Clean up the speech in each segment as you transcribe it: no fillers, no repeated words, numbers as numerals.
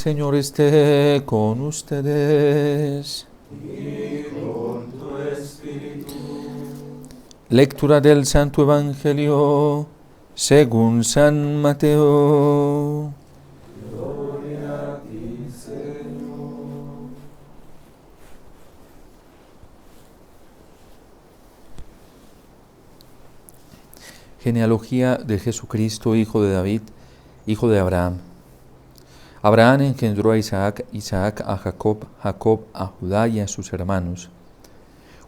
Señor esté con ustedes. Y con tu espíritu. Lectura del Santo Evangelio según San Mateo. Gloria a ti, Señor. Genealogía de Jesucristo, hijo de David, hijo de Abraham. Abraham engendró a Isaac, Isaac a Jacob, Jacob a Judá y a sus hermanos.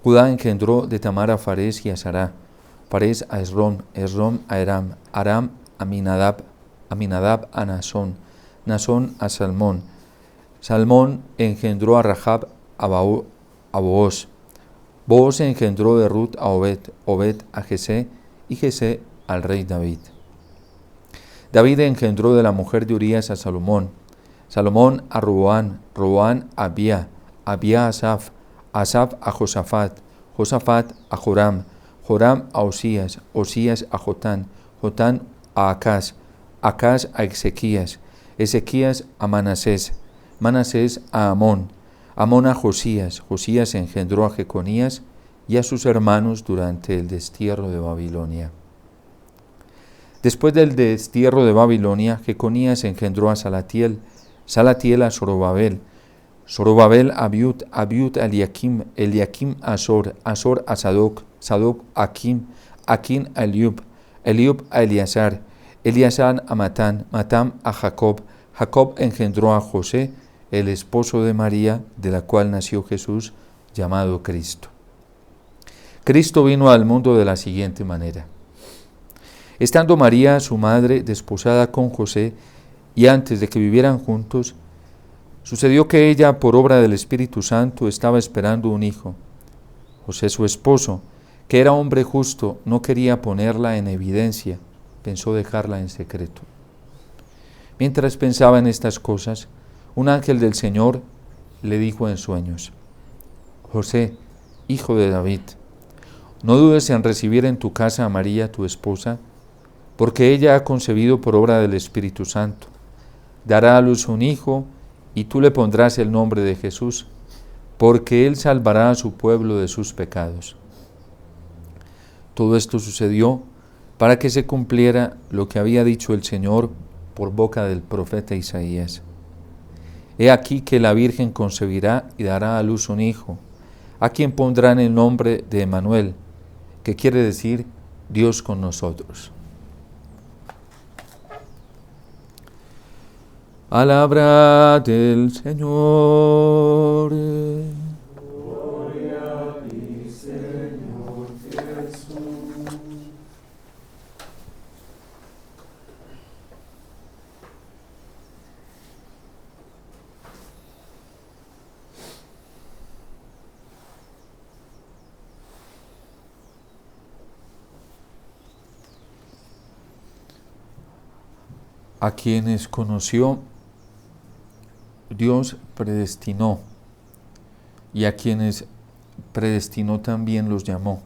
Judá engendró de Tamar a Farés y a Sará, Farés a Esrom, Esrom a Aram, Aram a Aminadab, Aminadab a Nasón, Nasón a Salmón. Salmón engendró a Rahab a Booz. Booz engendró de Ruth a Obed, Obed a Jesé y Jesé al rey David. David engendró de la mujer de Urías a Salomón, Salomón a Roboán, Roboán a Abía, Abía a Asaf, Asaf a Josafat, Josafat a Joram, Joram a Osías, Osías a Jotán, Jotán a Acaz, Acaz a Ezequías, Ezequías a Manasés, Manasés a Amón, Amón a Josías, Josías engendró a Jeconías y a sus hermanos durante el destierro de Babilonia. Después del destierro de Babilonia, Jeconías engendró a Salatiel, Salatiel a Zorobabel, Zorobabel a Abiud, Abiud a Eliakim, Eliakim a Azor, Azor a Sadoc, Sadoc a Akim, Akim a Eliub, Eliub a Eleazar, Eleazar a Matán, Matán a Jacob, Jacob engendró a José, el esposo de María, de la cual nació Jesús, llamado Cristo. Cristo vino al mundo de la siguiente manera. Estando María, su madre, desposada con José, y antes de que vivieran juntos, sucedió que ella, por obra del Espíritu Santo, estaba esperando un hijo. José, su esposo, que era hombre justo, no quería ponerla en evidencia, pensó dejarla en secreto. Mientras pensaba en estas cosas, un ángel del Señor le dijo en sueños: José, hijo de David, no dudes en recibir en tu casa a María, tu esposa, porque ella ha concebido por obra del Espíritu Santo. Dará a luz un hijo, y tú le pondrás el nombre de Jesús, porque él salvará a su pueblo de sus pecados. Todo esto sucedió para que se cumpliera lo que había dicho el Señor por boca del profeta Isaías. He aquí que la Virgen concebirá y dará a luz un hijo, a quien pondrán el nombre de Emmanuel, que quiere decir Dios con nosotros. Palabra del Señor. Gloria a ti, Señor Jesús. A quienes conoció, Dios predestinó, y a quienes predestinó también los llamó,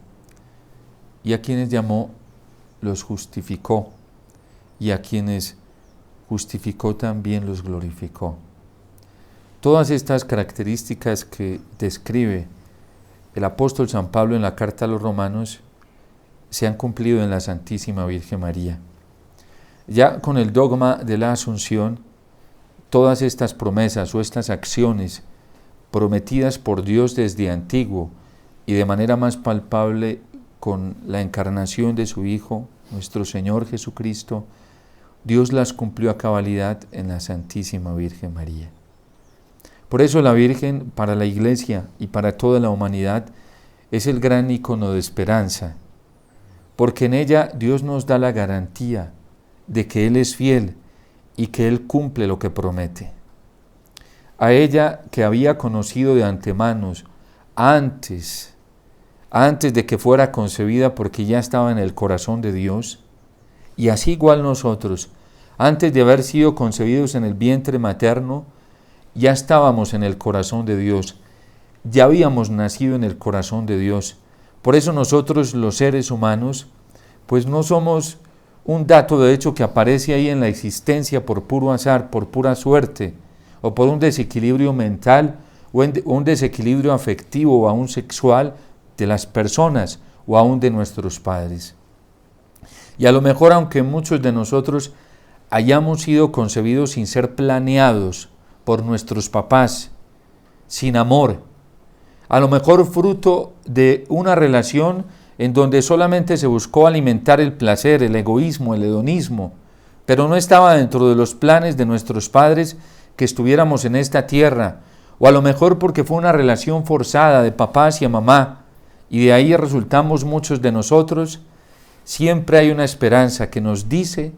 y a quienes llamó los justificó, y a quienes justificó también los glorificó. Todas estas características que describe el apóstol San Pablo en la carta a los Romanos se han cumplido en la Santísima Virgen María. Ya con el dogma de la Asunción, todas estas promesas o estas acciones prometidas por Dios desde antiguo y de manera más palpable con la encarnación de su Hijo, nuestro Señor Jesucristo, Dios las cumplió a cabalidad en la Santísima Virgen María. Por eso la Virgen, para la Iglesia y para toda la humanidad, es el gran ícono de esperanza, porque en ella Dios nos da la garantía de que Él es fiel y que Él cumple lo que promete. A ella, que había conocido de antemano, antes de que fuera concebida, porque ya estaba en el corazón de Dios, y así igual nosotros, antes de haber sido concebidos en el vientre materno, ya estábamos en el corazón de Dios, ya habíamos nacido en el corazón de Dios. Por eso nosotros, los seres humanos, pues no somos un dato de hecho que aparece ahí en la existencia por puro azar, por pura suerte, o por un desequilibrio mental o un desequilibrio afectivo o aún sexual de las personas o aún de nuestros padres. Y a lo mejor, aunque muchos de nosotros hayamos sido concebidos sin ser planeados por nuestros papás, sin amor, a lo mejor fruto de una relación en donde solamente se buscó alimentar el placer, el egoísmo, el hedonismo, pero no estaba dentro de los planes de nuestros padres que estuviéramos en esta tierra, o a lo mejor porque fue una relación forzada de papá hacia mamá, y de ahí resultamos muchos de nosotros. Siempre hay una esperanza que nos dice,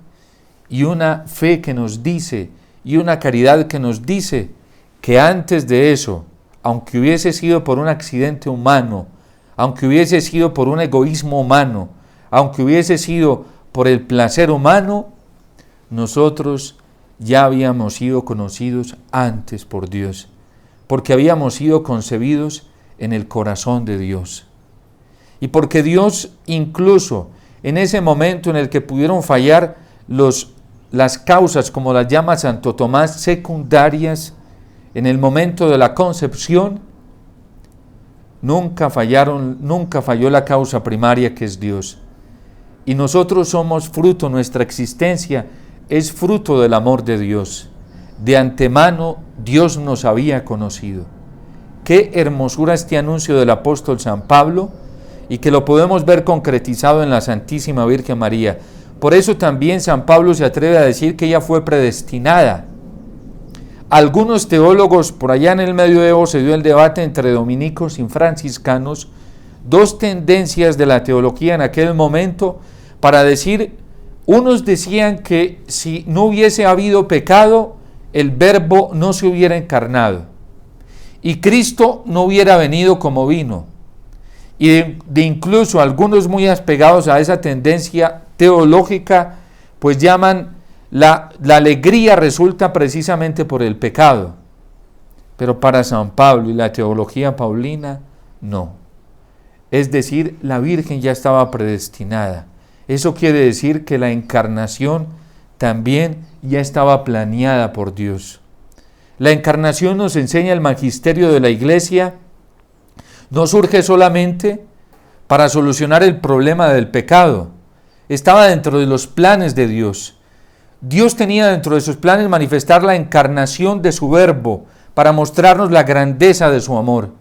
y una fe que nos dice, y una caridad que nos dice, que antes de eso, aunque hubiese sido por un accidente humano, aunque hubiese sido por un egoísmo humano, aunque hubiese sido por el placer humano, nosotros ya habíamos sido conocidos antes por Dios, porque habíamos sido concebidos en el corazón de Dios. Y porque Dios, incluso en ese momento en el que pudieron fallar las causas, como las llama Santo Tomás, secundarias, en el momento de la concepción, nunca falló la causa primaria, que es Dios. Y nosotros somos fruto, nuestra existencia es fruto del amor de Dios. De antemano Dios nos había conocido. Qué hermosura este anuncio del apóstol San Pablo, y que lo podemos ver concretizado en la Santísima Virgen María. Por eso también San Pablo se atreve a decir que ella fue predestinada. Algunos teólogos, por allá en el medioevo se dio el debate entre dominicos y franciscanos, dos tendencias de la teología en aquel momento, para decir, unos decían que si no hubiese habido pecado, el Verbo no se hubiera encarnado y Cristo no hubiera venido como vino. Y de incluso algunos muy apegados a esa tendencia teológica, pues llaman la alegría resulta precisamente por el pecado. Pero para San Pablo y la teología paulina, no. Es decir, la Virgen ya estaba predestinada. Eso quiere decir que la encarnación también ya estaba planeada por Dios. La encarnación, nos enseña el magisterio de la Iglesia, no surge solamente para solucionar el problema del pecado. Estaba dentro de los planes de Dios. Dios tenía dentro de sus planes manifestar la encarnación de su Verbo para mostrarnos la grandeza de su amor.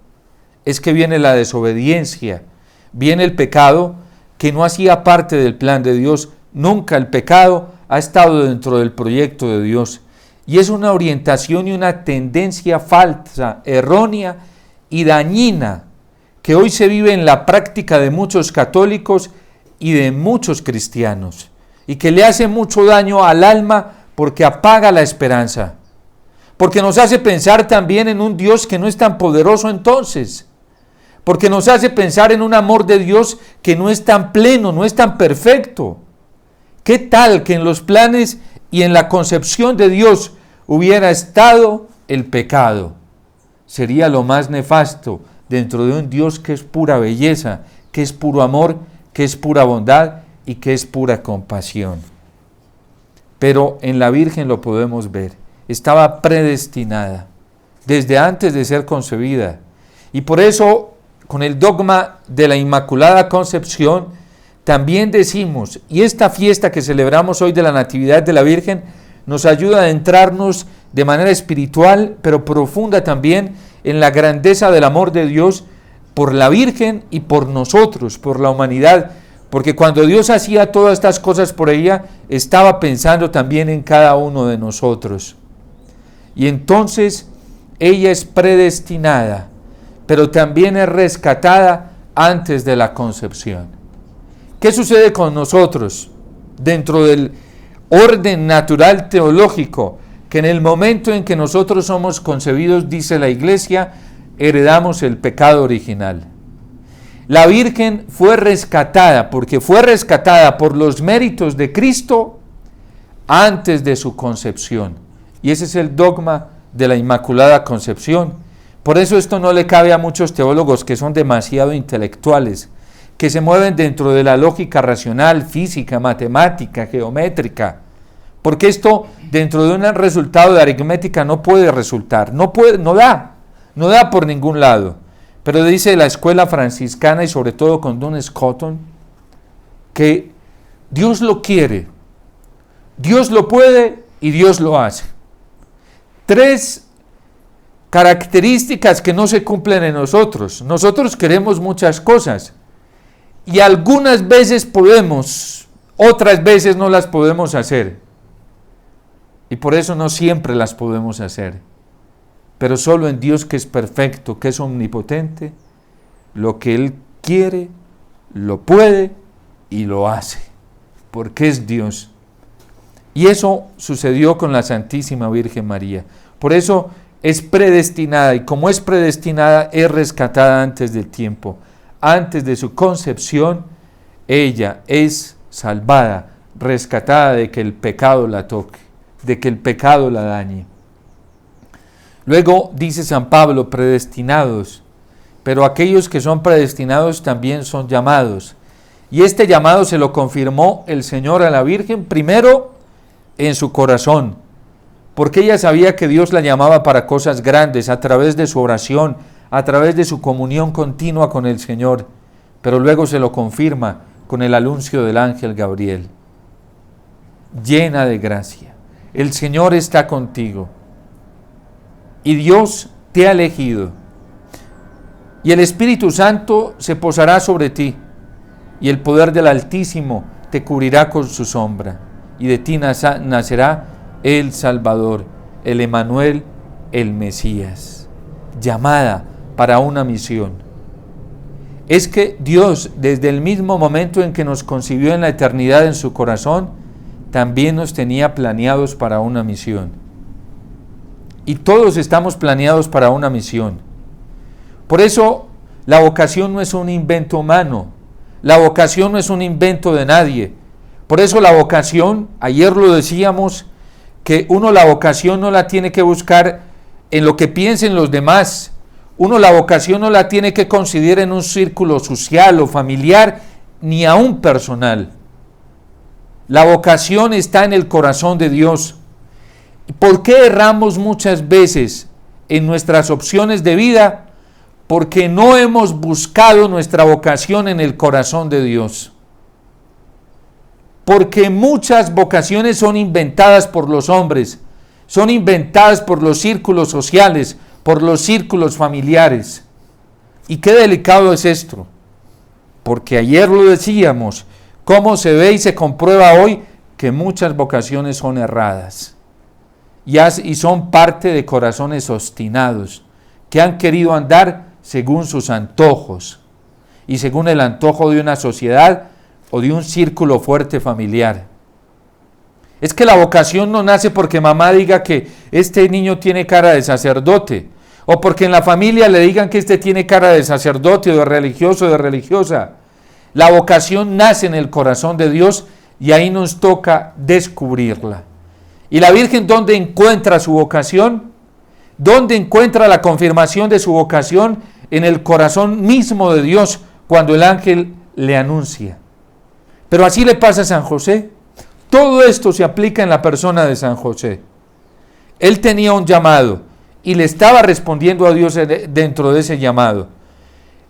Es que viene la desobediencia, viene el pecado que no hacía parte del plan de Dios. Nunca el pecado ha estado dentro del proyecto de Dios. Y es una orientación y una tendencia falsa, errónea y dañina que hoy se vive en la práctica de muchos católicos y de muchos cristianos, y que le hace mucho daño al alma porque apaga la esperanza, porque nos hace pensar también en un Dios que no es tan poderoso entonces, porque nos hace pensar en un amor de Dios que no es tan pleno, no es tan perfecto. ¿Qué tal que en los planes y en la concepción de Dios hubiera estado el pecado? Sería lo más nefasto dentro de un Dios que es pura belleza, que es puro amor, que es pura bondad y que es pura compasión. Pero en la Virgen lo podemos ver. Estaba predestinada desde antes de ser concebida. Y por eso, con el dogma de la Inmaculada Concepción, también decimos, y esta fiesta que celebramos hoy de la Natividad de la Virgen, nos ayuda a adentrarnos de manera espiritual, pero profunda también, en la grandeza del amor de Dios por la Virgen y por nosotros, por la humanidad, porque cuando Dios hacía todas estas cosas por ella, estaba pensando también en cada uno de nosotros. Y entonces ella es predestinada, pero también es rescatada antes de la concepción. ¿Qué sucede con nosotros dentro del orden natural teológico? Que en el momento en que nosotros somos concebidos, dice la Iglesia, heredamos el pecado original. La Virgen fue rescatada, porque fue rescatada por los méritos de Cristo antes de su concepción. Y ese es el dogma de la Inmaculada Concepción. Por eso esto no le cabe a muchos teólogos que son demasiado intelectuales, que se mueven dentro de la lógica racional, física, matemática, geométrica, porque esto dentro de un resultado de aritmética no puede resultar, no da por ningún lado. Pero dice la escuela franciscana y sobre todo con Duns Scotus que Dios lo quiere, Dios lo puede y Dios lo hace. 3 características que no se cumplen en nosotros. Nosotros queremos muchas cosas y algunas veces podemos, otras veces no las podemos hacer. Y por eso no siempre las podemos hacer. Pero solo en Dios, que es perfecto, que es omnipotente, lo que Él quiere, lo puede y lo hace, porque es Dios. Y eso sucedió con la Santísima Virgen María. Por eso es predestinada, y como es predestinada, es rescatada antes del tiempo. Antes de su concepción, ella es salvada, rescatada de que el pecado la toque, de que el pecado la dañe. Luego dice San Pablo, predestinados, pero aquellos que son predestinados también son llamados. Y este llamado se lo confirmó el Señor a la Virgen primero en su corazón, porque ella sabía que Dios la llamaba para cosas grandes a través de su oración, a través de su comunión continua con el Señor, pero luego se lo confirma con el anuncio del ángel Gabriel. Llena de gracia, el Señor está contigo. Y Dios te ha elegido, y el Espíritu Santo se posará sobre ti, y el poder del Altísimo te cubrirá con su sombra, y de ti nacerá el Salvador, el Emmanuel, el Mesías. Llamada para una misión. Es que Dios, desde el mismo momento en que nos concibió en la eternidad en su corazón, también nos tenía planeados para una misión. Y todos estamos planeados para una misión. Por eso la vocación no es un invento humano, la vocación no es un invento de nadie. Por eso la vocación, ayer lo decíamos, que uno la vocación no la tiene que buscar en lo que piensen los demás, uno la vocación no la tiene que considerar en un círculo social o familiar, ni aún personal. La vocación está en el corazón de Dios. ¿Por qué erramos muchas veces en nuestras opciones de vida? Porque no hemos buscado nuestra vocación en el corazón de Dios. Porque muchas vocaciones son inventadas por los hombres, son inventadas por los círculos sociales, por los círculos familiares. Y qué delicado es esto, porque ayer lo decíamos, cómo se ve y se comprueba hoy que muchas vocaciones son erradas. Y son parte de corazones obstinados, que han querido andar según sus antojos, y según el antojo de una sociedad o de un círculo fuerte familiar. Es que la vocación no nace porque mamá diga que este niño tiene cara de sacerdote, o porque en la familia le digan que este tiene cara de sacerdote o de religioso o de religiosa. La vocación nace en el corazón de Dios y ahí nos toca descubrirla. ¿Y la Virgen dónde encuentra su vocación? ¿Dónde encuentra la confirmación de su vocación? En el corazón mismo de Dios, cuando el ángel le anuncia. Pero así le pasa a San José. Todo esto se aplica en la persona de San José. Él tenía un llamado y le estaba respondiendo a Dios dentro de ese llamado.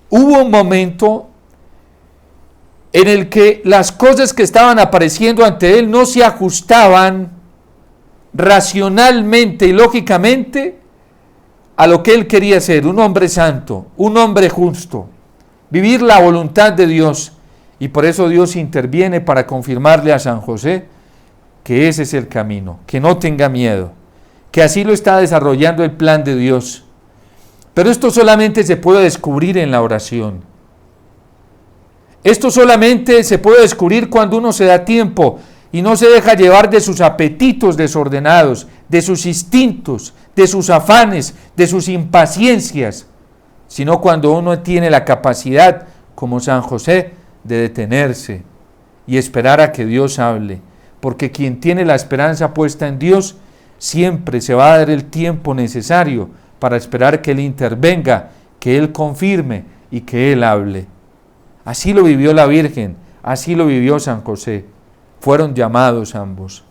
Hubo un momento en el que las cosas que estaban apareciendo ante él no se ajustaban racionalmente y lógicamente a lo que él quería ser, un hombre santo, un hombre justo, vivir la voluntad de Dios. Y por eso Dios interviene para confirmarle a San José que ese es el camino, que no tenga miedo, que así lo está desarrollando el plan de Dios. Pero esto solamente se puede descubrir en la oración. Esto solamente se puede descubrir cuando uno se da tiempo y no se deja llevar de sus apetitos desordenados, de sus instintos, de sus afanes, de sus impaciencias, sino cuando uno tiene la capacidad, como San José, de detenerse y esperar a que Dios hable, porque quien tiene la esperanza puesta en Dios, siempre se va a dar el tiempo necesario para esperar que Él intervenga, que Él confirme y que Él hable. Así lo vivió la Virgen, así lo vivió San José. Fueron llamados ambos.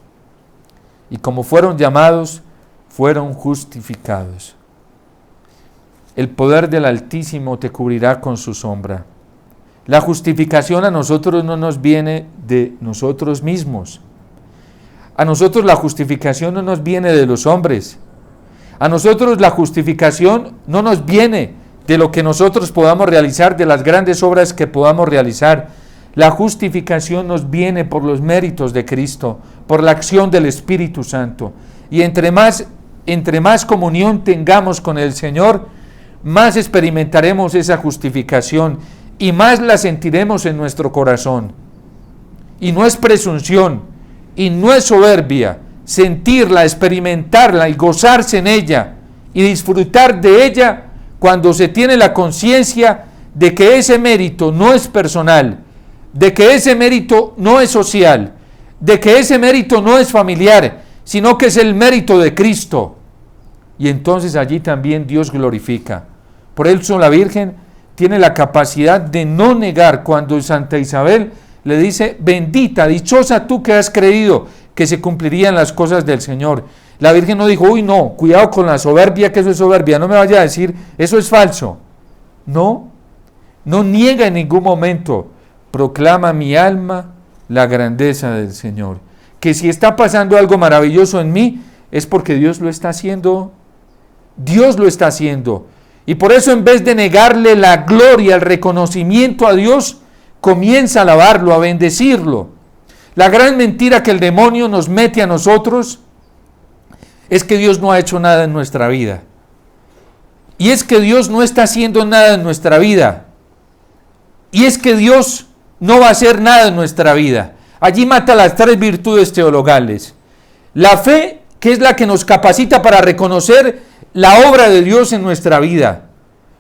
y como fueron llamados, fueron justificados. El poder del Altísimo te cubrirá con su sombra. La justificación a nosotros no nos viene de nosotros mismos. A nosotros la justificación no nos viene de los hombres. A nosotros la justificación no nos viene de lo que nosotros podamos realizar, de las grandes obras que podamos realizar. La justificación nos viene por los méritos de Cristo, por la acción del Espíritu Santo. Y entre más comunión tengamos con el Señor, más experimentaremos esa justificación y más la sentiremos en nuestro corazón. Y no es presunción, y no es soberbia, sentirla, experimentarla y gozarse en ella y disfrutar de ella cuando se tiene la conciencia de que ese mérito no es personal, de que ese mérito no es social, de que ese mérito no es familiar, sino que es el mérito de Cristo. Y entonces allí también Dios glorifica. Por eso la Virgen tiene la capacidad de no negar cuando Santa Isabel le dice: bendita, dichosa tú que has creído que se cumplirían las cosas del Señor. La Virgen no dijo: uy, no, cuidado con la soberbia, que eso es soberbia, no me vaya a decir, eso es falso. No niega en ningún momento, proclama mi alma la grandeza del Señor. Que si está pasando algo maravilloso en mí, es porque Dios lo está haciendo. Dios lo está haciendo. Y por eso, en vez de negarle la gloria, el reconocimiento a Dios, comienza a alabarlo, a bendecirlo. La gran mentira que el demonio nos mete a nosotros es que Dios no ha hecho nada en nuestra vida. Y es que Dios no está haciendo nada en nuestra vida. Y es que Dios no va a hacer nada en nuestra vida. Allí mata las tres virtudes teologales. La fe, que es la que nos capacita para reconocer la obra de Dios en nuestra vida.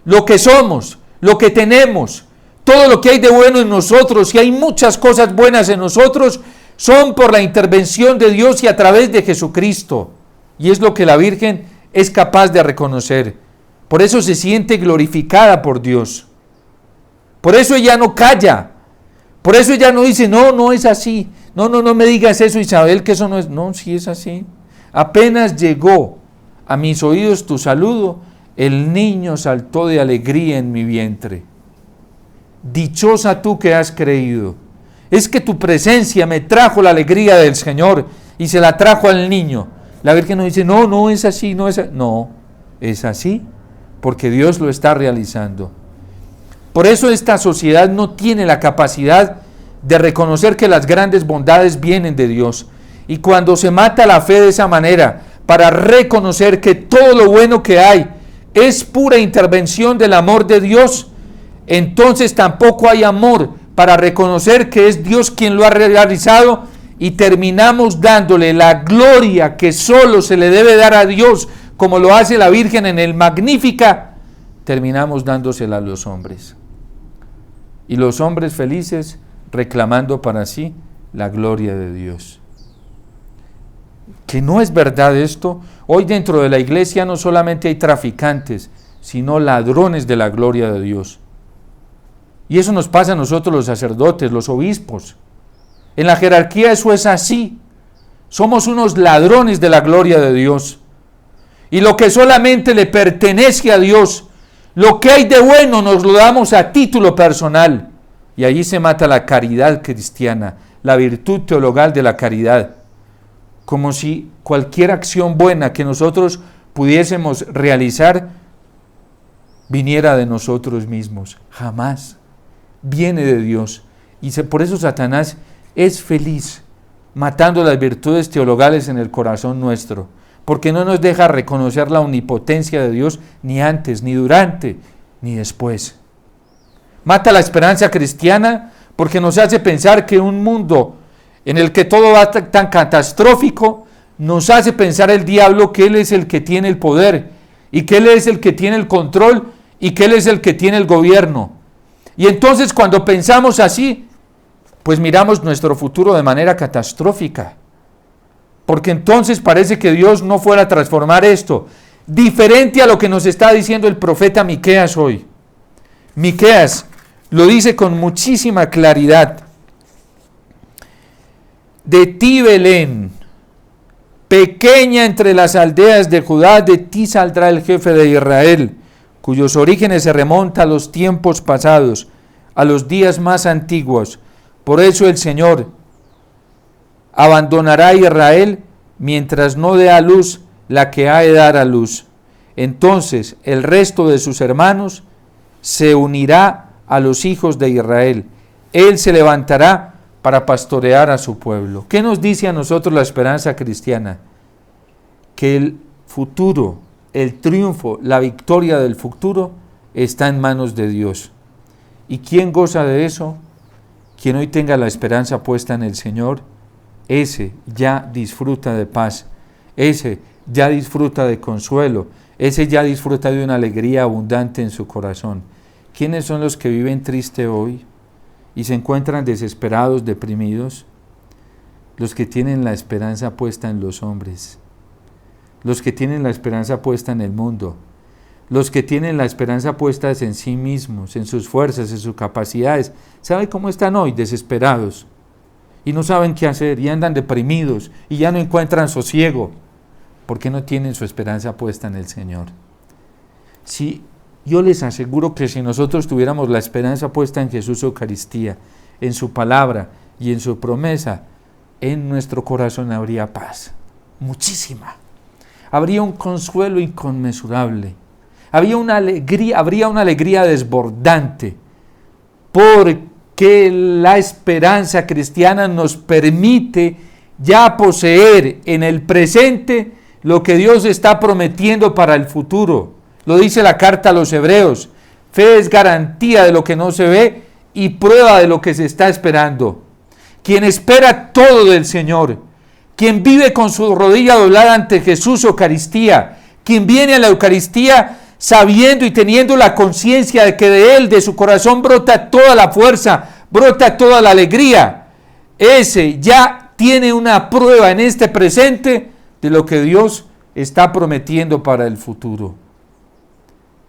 Lo que somos, lo que tenemos, todo lo que hay de bueno en nosotros, y hay muchas cosas buenas en nosotros, son por la intervención de Dios y a través de Jesucristo. Y es lo que la Virgen es capaz de reconocer. Por eso se siente glorificada por Dios. Por eso ella no calla. Por eso ella no dice: no es así. No me digas eso, Isabel, que eso no es. No, sí es así. Apenas llegó a mis oídos tu saludo, el niño saltó de alegría en mi vientre. Dichosa tú que has creído. Es que tu presencia me trajo la alegría del Señor y se la trajo al niño. La Virgen no dice: no es así, no es así. No, es así porque Dios lo está realizando. Por eso esta sociedad no tiene la capacidad de reconocer que las grandes bondades vienen de Dios. Y cuando se mata la fe de esa manera, para reconocer que todo lo bueno que hay es pura intervención del amor de Dios, entonces tampoco hay amor para reconocer que es Dios quien lo ha realizado, y terminamos dándole la gloria que solo se le debe dar a Dios, como lo hace la Virgen en el Magnífica, terminamos dándosela a los hombres. Y los hombres felices reclamando para sí la gloria de Dios. Que no es verdad esto. Hoy dentro de la iglesia no solamente hay traficantes, sino ladrones de la gloria de Dios. Y eso nos pasa a nosotros los sacerdotes, los obispos. En la jerarquía eso es así. Somos unos ladrones de la gloria de Dios. Y lo que solamente le pertenece a Dios, lo que hay de bueno, nos lo damos a título personal. Y allí se mata la caridad cristiana, la virtud teologal de la caridad. Como si cualquier acción buena que nosotros pudiésemos realizar viniera de nosotros mismos. Jamás. Viene de Dios. Y por eso Satanás es feliz matando las virtudes teologales en el corazón nuestro, porque no nos deja reconocer la omnipotencia de Dios ni antes, ni durante, ni después. Mata la esperanza cristiana porque nos hace pensar que un mundo en el que todo va tan catastrófico, nos hace pensar el diablo que él es el que tiene el poder, y que él es el que tiene el control, y que él es el que tiene el gobierno. Y entonces cuando pensamos así, pues miramos nuestro futuro de manera catastrófica, porque entonces parece que Dios no fuera a transformar esto, diferente a lo que nos está diciendo el profeta Miqueas hoy. Miqueas lo dice con muchísima claridad. De ti, Belén, pequeña entre las aldeas de Judá, de ti saldrá el jefe de Israel, cuyos orígenes se remontan a los tiempos pasados, a los días más antiguos. Por eso el Señor abandonará a Israel mientras no dé a luz la que ha de dar a luz. Entonces el resto de sus hermanos se unirá a los hijos de Israel. Él se levantará para pastorear a su pueblo. ¿Qué nos dice a nosotros la esperanza cristiana? Que el futuro, el triunfo, la victoria del futuro está en manos de Dios. ¿Y quién goza de eso? Quien hoy tenga la esperanza puesta en el Señor, ese ya disfruta de paz, ese ya disfruta de consuelo, ese ya disfruta de una alegría abundante en su corazón. ¿Quiénes son los que viven triste hoy y se encuentran desesperados, deprimidos? Los que tienen la esperanza puesta en los hombres, los que tienen la esperanza puesta en el mundo, los que tienen la esperanza puesta en sí mismos, en sus fuerzas, en sus capacidades. ¿Sabe cómo están hoy? Desesperados. Y no saben qué hacer, y andan deprimidos, y ya no encuentran sosiego, porque no tienen su esperanza puesta en el Señor. Si yo les aseguro que si nosotros tuviéramos la esperanza puesta en Jesús Eucaristía, en su palabra y en su promesa, en nuestro corazón habría paz, muchísima. Habría un consuelo inconmensurable. Habría una alegría desbordante, porque la esperanza cristiana nos permite ya poseer en el presente lo que Dios está prometiendo para el futuro. Lo dice la carta a los Hebreos: fe es garantía de lo que no se ve y prueba de lo que se está esperando. Quien espera todo del Señor, quien vive con su rodilla doblada ante Jesús Eucaristía, quien viene a la Eucaristía sabiendo y teniendo la conciencia de que de él, de su corazón, brota toda la fuerza, brota toda la alegría, ese ya tiene una prueba en este presente de lo que Dios está prometiendo para el futuro.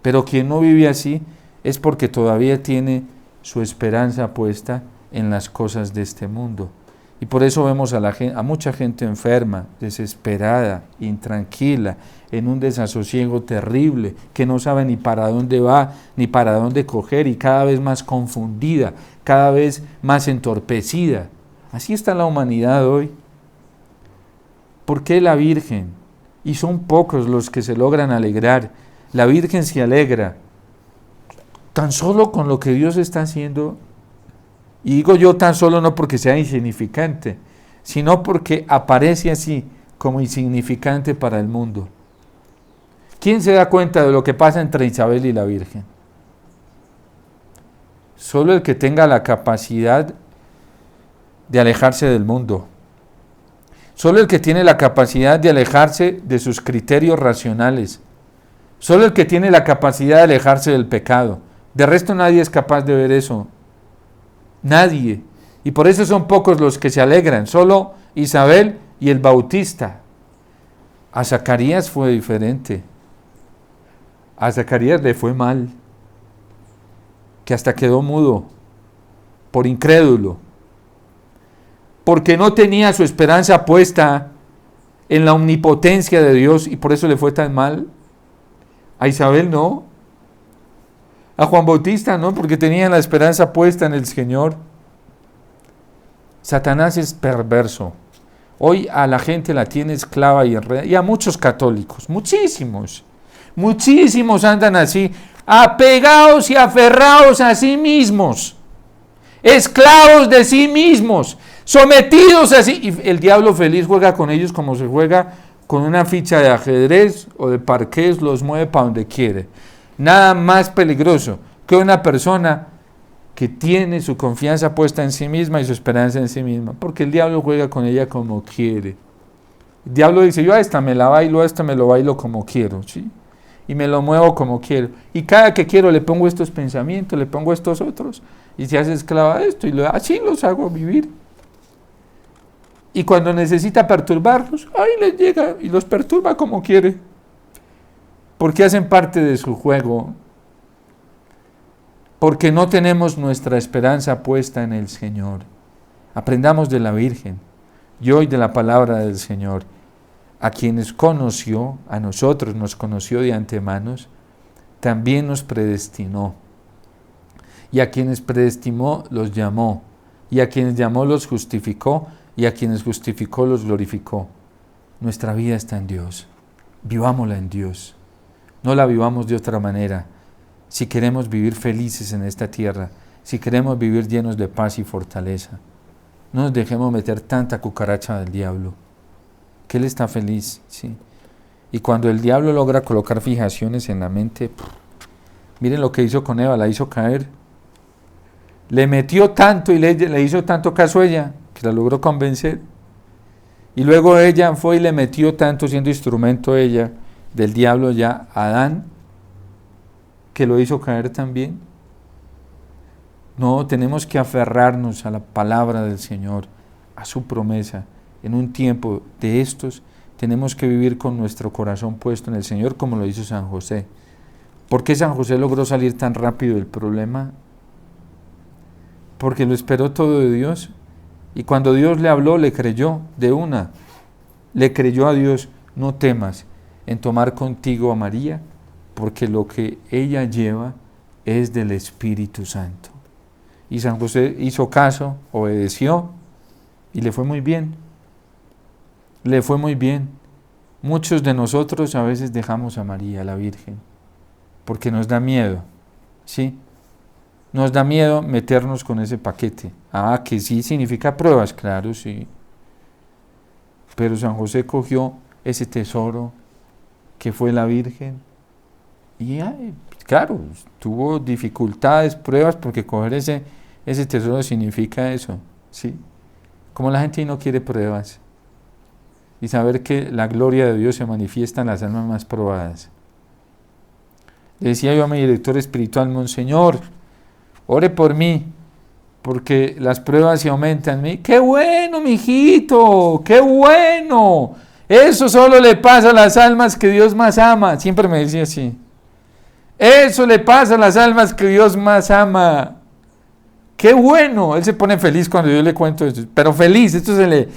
Pero quien no vive así es porque todavía tiene su esperanza puesta en las cosas de este mundo. Y por eso vemos a mucha gente enferma, desesperada, intranquila, en un desasosiego terrible, que no sabe ni para dónde va, ni para dónde coger, y cada vez más confundida, cada vez más entorpecida. Así está la humanidad hoy. ¿Por qué la Virgen? Y son pocos los que se logran alegrar. La Virgen se alegra tan solo con lo que Dios está haciendo. Y digo yo tan solo no porque sea insignificante, sino porque aparece así como insignificante para el mundo. ¿Quién se da cuenta de lo que pasa entre Isabel y la Virgen? Solo el que tenga la capacidad de alejarse del mundo. Solo el que tiene la capacidad de alejarse de sus criterios racionales. Solo el que tiene la capacidad de alejarse del pecado. De resto nadie es capaz de ver eso. Nadie. Y por eso son pocos los que se alegran. Solo Isabel y el Bautista. A Zacarías fue diferente. A Zacarías le fue mal. Que hasta quedó mudo. Por incrédulo. Porque no tenía su esperanza puesta en la omnipotencia de Dios y por eso le fue tan mal. A Isabel no. A Juan Bautista no, porque tenían la esperanza puesta en el Señor. Satanás es perverso. Hoy a la gente la tiene esclava y enredada. Y a muchos católicos, muchísimos andan así, apegados y aferrados a sí mismos, esclavos de sí mismos, sometidos así. Y el diablo feliz juega con ellos como se juega con una ficha de ajedrez o de parqués, los mueve para donde quiere. Nada más peligroso que una persona que tiene su confianza puesta en sí misma y su esperanza en sí misma, porque el diablo juega con ella como quiere. El diablo dice: yo a esta me la bailo, a esta me lo bailo como quiero, ¿sí? Y me lo muevo como quiero. Y cada que quiero le pongo estos pensamientos, le pongo estos otros, y se hace esclava de esto, y así los hago vivir. Y cuando necesita perturbarlos, ahí les llega y los perturba como quiere. Porque hacen parte de su juego. Porque no tenemos nuestra esperanza puesta en el Señor. Aprendamos de la Virgen y hoy de la palabra del Señor. a quienes conoció, a nosotros nos conoció de antemano, también nos predestinó. Y a quienes predestinó los llamó, y a quienes llamó los justificó, y a quienes justificó los glorificó. Nuestra vida está en Dios. Vivámosla en Dios. No la vivamos de otra manera. Si queremos vivir felices en esta tierra, si queremos vivir llenos de paz y fortaleza, no nos dejemos meter tanta cucaracha del diablo, que él está feliz, ¿sí? Y cuando el diablo logra colocar fijaciones en la mente, miren lo que hizo con Eva, la hizo caer. Le metió tanto y le hizo tanto caso a ella, que la logró convencer. Y luego ella fue y le metió tanto, siendo instrumento ella del diablo ya a Adán, que lo hizo caer también. No, tenemos que aferrarnos a la palabra del Señor, a su promesa. En un tiempo de estos, tenemos que vivir con nuestro corazón puesto en el Señor, como lo hizo San José. ¿Por qué San José logró salir tan rápido del problema? Porque lo esperó todo de Dios. Y cuando Dios le habló, le creyó de una. Le creyó a Dios: no temas en tomar contigo a María, porque lo que ella lleva es del Espíritu Santo. Y San José hizo caso, obedeció, y le fue muy bien. Le fue muy bien. Muchos de nosotros a veces dejamos a María, la Virgen, porque nos da miedo, ¿sí? Nos da miedo meternos con ese paquete. Ah, que sí significa pruebas, claro, sí. Pero San José cogió ese tesoro que fue la Virgen y, claro, tuvo dificultades, pruebas, porque coger ese tesoro significa eso, ¿sí? Como la gente no quiere pruebas y saber que la gloria de Dios se manifiesta en las almas más probadas. Le decía yo a mi director espiritual: Monseñor, ore por mí, porque las pruebas se aumentan en mí. ¡Qué bueno, mijito! ¡Qué bueno! Eso solo le pasa a las almas que Dios más ama. Siempre me decía así. Eso le pasa a las almas que Dios más ama. ¡Qué bueno! Él se pone feliz cuando yo le cuento esto. Pero feliz, esto se le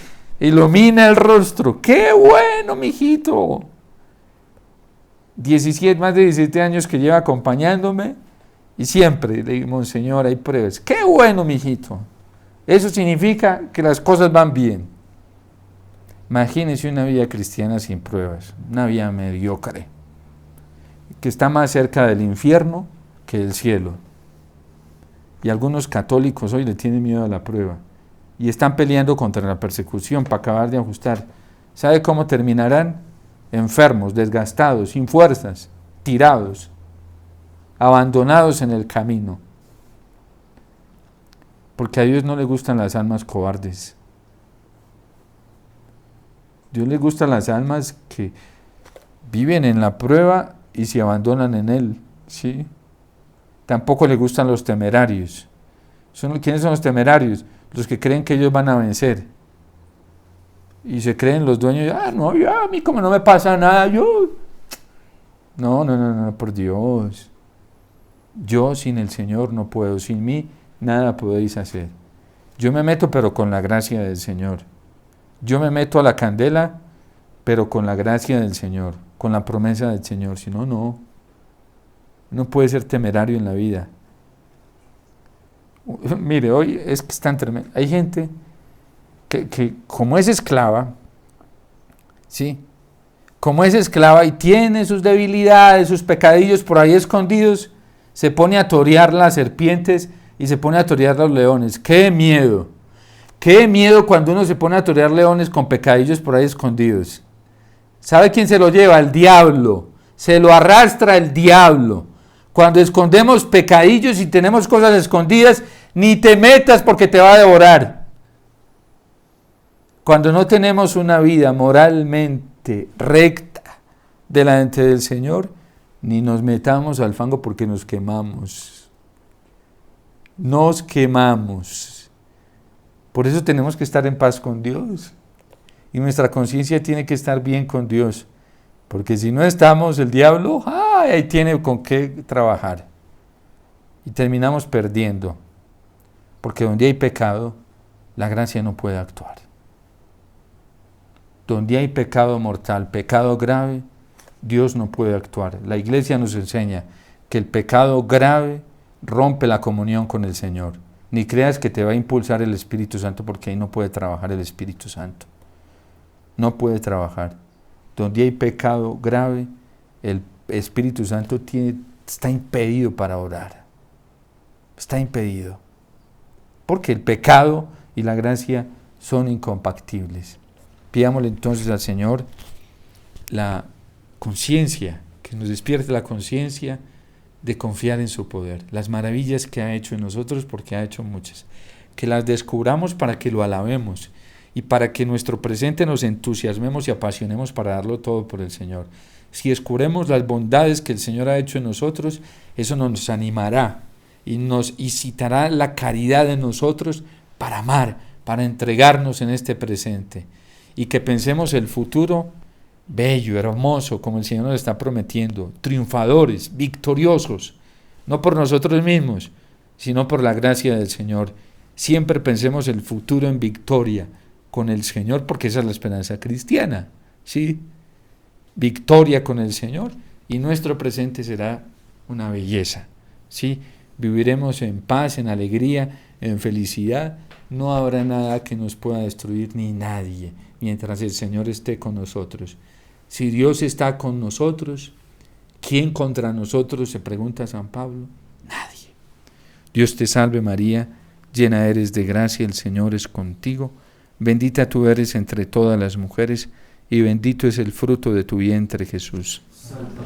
ilumina el rostro. ¡Qué bueno, mijito! Más de 17 años que lleva acompañándome. Y siempre le digo: Monseñor, hay pruebas. ¡Qué bueno, mijito! Eso significa que las cosas van bien. Imagínense una vida cristiana sin pruebas, una vida mediocre, que está más cerca del infierno que del cielo. Y algunos católicos hoy le tienen miedo a la prueba y están peleando contra la persecución para acabar de ajustar. ¿Sabe cómo terminarán? Enfermos, desgastados, sin fuerzas, tirados, abandonados en el camino. Porque a Dios no le gustan las almas cobardes. Dios le gustan las almas que viven en la prueba y se abandonan en Él, ¿sí? Tampoco le gustan los temerarios. ¿Quiénes son los temerarios? Los que creen que ellos van a vencer. Y se creen los dueños: no, a mí como no me pasa nada, yo... No, por Dios. Yo sin el Señor no puedo, sin mí nada podéis hacer. Yo me meto, pero con la gracia del Señor. Yo me meto a la candela, pero con la gracia del Señor, con la promesa del Señor. Si no, no puede ser temerario en la vida. Mire, hoy es que es tan tremendo. Hay gente que como es esclava, ¿sí? Como es esclava y tiene sus debilidades, sus pecadillos por ahí escondidos, se pone a torear las serpientes y se pone a torear los leones. ¡Qué miedo! ¡Qué miedo cuando uno se pone a torear leones con pecadillos por ahí escondidos! ¿Sabe quién se lo lleva? El diablo. Se lo arrastra el diablo. Cuando escondemos pecadillos y tenemos cosas escondidas, ni te metas porque te va a devorar. Cuando no tenemos una vida moralmente recta delante del Señor, ni nos metamos al fango porque nos quemamos. Nos quemamos. Por eso tenemos que estar en paz con Dios. Y nuestra conciencia tiene que estar bien con Dios. Porque si no estamos, el diablo, ahí tiene con qué trabajar. Y terminamos perdiendo. Porque donde hay pecado, la gracia no puede actuar. Donde hay pecado mortal, pecado grave, Dios no puede actuar. La Iglesia nos enseña que el pecado grave rompe la comunión con el Señor. Ni creas que te va a impulsar el Espíritu Santo, porque ahí no puede trabajar el Espíritu Santo. No puede trabajar. Donde hay pecado grave, el Espíritu Santo está impedido para orar. Está impedido. Porque el pecado y la gracia son incompatibles. Pidámosle entonces al Señor la conciencia, que nos despierte la conciencia de confiar en su poder, las maravillas que ha hecho en nosotros, porque ha hecho muchas, que las descubramos para que lo alabemos y para que en nuestro presente nos entusiasmemos y apasionemos para darlo todo por el Señor. Si descubremos las bondades que el Señor ha hecho en nosotros, eso nos animará y nos incitará la caridad en nosotros para amar, para entregarnos en este presente, y que pensemos el futuro bello, hermoso, como el Señor nos está prometiendo, triunfadores, victoriosos, no por nosotros mismos, sino por la gracia del Señor. Siempre pensemos el futuro en victoria con el Señor, porque esa es la esperanza cristiana, ¿sí? Victoria con el Señor, y nuestro presente será una belleza, ¿sí? Viviremos en paz, en alegría, en felicidad. No habrá nada que nos pueda destruir, ni nadie, mientras el Señor esté con nosotros. Si Dios está con nosotros, ¿quién contra nosotros?, se pregunta San Pablo. Nadie. Dios te salve María, llena eres de gracia, el Señor es contigo. Bendita tú eres entre todas las mujeres, y bendito es el fruto de tu vientre, Jesús. Santa